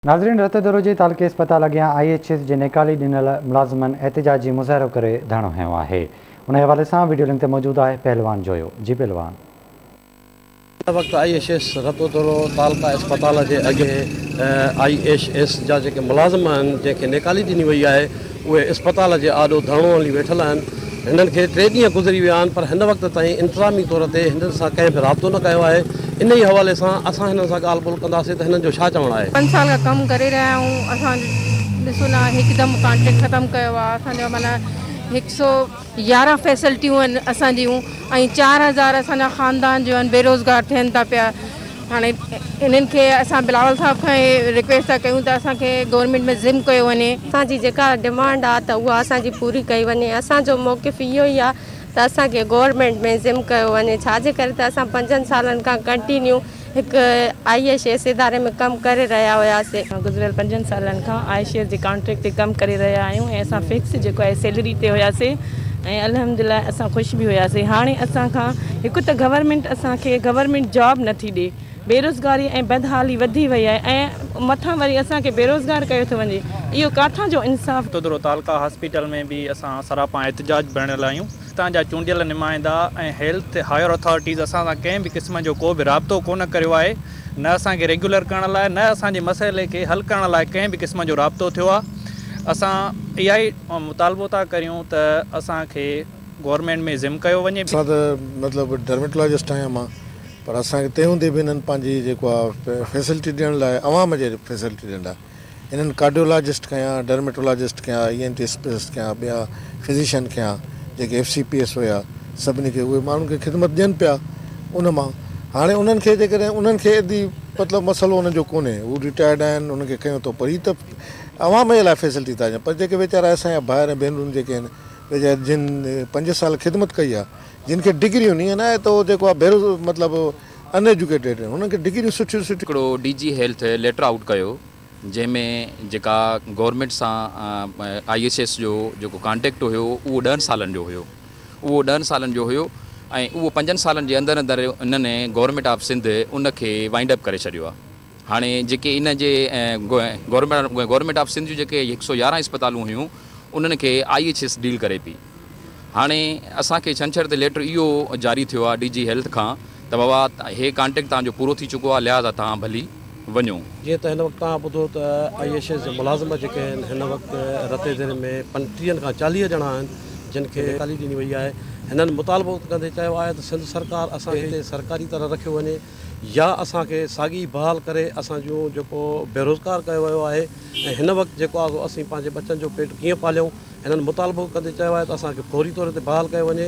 नाज़रीन रते दरोजी तालुके अस्पताल अॻियां IHS जे नेकाली ॾिनल मुलाज़िमनि एहतिजाजी मुज़ाहिरो करे धरणो हयो आहे। उन हवाले सां वीडियो लिंक ते मौजूदु आहे, पहलवान जोयो। जी पहलवान। वक्त IHS रतो दरो तालुका अस्पताल के अगे IHS जा जेके मुलाज़िम आहिनि जंहिंखे नेकाली ॾिनी वई आहे उहे अस्पताल जे आॾो धरणो हली वेठल आहिनि। हिननि खे 3 ॾींहं गुज़री विया आहिनि पर हिन वक़्त ताईं इंतज़ामी तौर ते हिननि सां कंहिं बि राब्तो न कयो आहे। इन ई हवाले सां असां हिननि सां ॻाल्हि ॿोल कंदासीं त हिननि जो छा चवणु आहे। 5 साल का कम करे रहिया आहियूं। असां ॾिसो न हिकदमि कॉन्ट्रेक्ट ख़तमु कयो आहे। असांजो माना 111 फैसिलिटियूं आहिनि असांजियूं ऐं 4000 असांजा ख़ानदान जो आहिनि बेरोज़गार थियनि था पिया। हाणे इन्हनि खे असां बिलावल साहब खां रिक्वेस्ट था कयूं त असांखे गवर्नमेंट में ज़िम कयो वञे। असांजी जेका डिमांड आहे त उहा असांजी पूरी कई वञे। असांजो मौक़िफ़ इहो ई आहे त असांखे गवर्नमेंट में ज़िम कयो वञे। छाजे करे त असां 5 सालनि खां कंटिन्यू हिकु IHS इदारे में कमु करे रहिया हुआसीं। गुज़िरियल 5 सालनि खां IHS जे कॉन्ट्रेक्ट ते कमु करे रहिया आहियूं ऐं असां फिक्स जेको आहे सैलरी ते हुआसीं ऐं अल्हम्दुलिल्लाह असां ख़ुशि बि हुआसीं। हाणे असांखां हिकु त गवर्नमेंट असांखे गवर्नमेंट जॉब नथी ॾिए, बेरोज़गारी ऐं बदहाली वधी वई आहे ऐं मथां वरी असांखे बेरोज़गार कयो थो वञे। इहो किथां जो इंसाफ़। तोदरो तालुका हॉस्पिटल में भी असां सरापा एहतिजाज बणियल आहियूं। हितां जा चूंडियल नुमाइंदा ऐं हेल्थ हायर अथॉरिटीज़ असां सां कंहिं बि क़िस्म जो को बि राब्तो कोन करियो आहे। न असांखे रेगुलर करण लाइ, न असांजे मसइले खे हल करण लाइ कंहिं बि क़िस्म जो राब्तो थियो आहे। असां इहा ई मुतालबो था करियूं त असांखे गवर्नमेंट में ज़िम कयो वञे। असां त मतिलबु डर्मेटोलॉजिस्ट आहियां मां, पर असांखे तंहिं हूंदे बि हिननि पंहिंजी जेको आहे फैसिलिटी ॾियण लाइ, अवाम जे फैसिलिटी ॾियण लाइ हिननि कार्डियोलॉजिस्ट कयां, डर्मेटोलॉजिस्ट कयां, ENT स्पेशलिस्ट कयां, ॿिया फिज़िशियन कयां, जेके FCPS हुया, सभिनी खे उहे माण्हुनि खे ख़िदमत ॾियनि पिया। उन मां हाणे उन्हनि खे जेकॾहिं उन्हनि खे एॾी मतिलबु मसइलो उन्हनि जो कोन्हे, हू रिटायर्ड आहिनि, उन्हनि खे कयूं थो, पर हीअ त अवाम जे लाइ फैसिलिटी था ॾियनि। पर जेके वीचारा असांजा भाउर ऐं भेनरूं जेके आहिनि वीचारा जिन 5 साल ख़िदमत कई आहे, जिन खे डिग्रियूं ईअं न आहे त उहो जेको आहे मतिलबु अनएजुकेटेड आहिनि, उन्हनि खे डिग्रियूं सुठियूं सुठियूं। हिकिड़ो DG हेल्थ लेटर आउट कयो जंहिंमें जेका गवर्नमेंट सां IHS जो जेको कॉन्टेक्ट हुयो उहो 10 सालनि जो हुयो, उहो 10 सालनि जो हुयो ऐं उहो 5 सालनि जे अंदरि अंदरि उन्हनि गवर्नमेंट ऑफ सिंध उनखे वाइंड अप करे छॾियो आहे। हाणे जेके इन जे गवर्नमेंट ऑफ सिंध जूं जेके 111 अस्पतालूं हुयूं उन्हनि खे IHS डील करे पई। हाणे असांखे छंछर ते लेटर इहो जारी थियो आहे DG हेल्थ खां त बाबा हे कॉन्टेक्ट तव्हांजो पूरो थी चुको आहे, लिहाज़ा तव्हां भली वञो। जीअं त हिन वक़्तु तव्हां ॿुधो त IHS जे मुलाज़िम जेके आहिनि हिन वक़्तु रते दर में 35 खां 40 ॼणा आहिनि जिन खे नेकाली ॾिनी वई आहे। हिननि मुतालबो कंदे चयो आहे त सिंध सरकार असांखे हिते सरकारी तरह रखियो वञे या असांखे साॻी बहाल करे असांजो जेको बेरोज़गार कयो वियो आहे ऐं हिन वक़्तु जेको आहे असीं पंहिंजे बचनि जो पेट कीअं पालियूं। हिननि मुतालबो कंदे चयो आहे त असांखे फौरी तौर ते बहाल कयो वञे।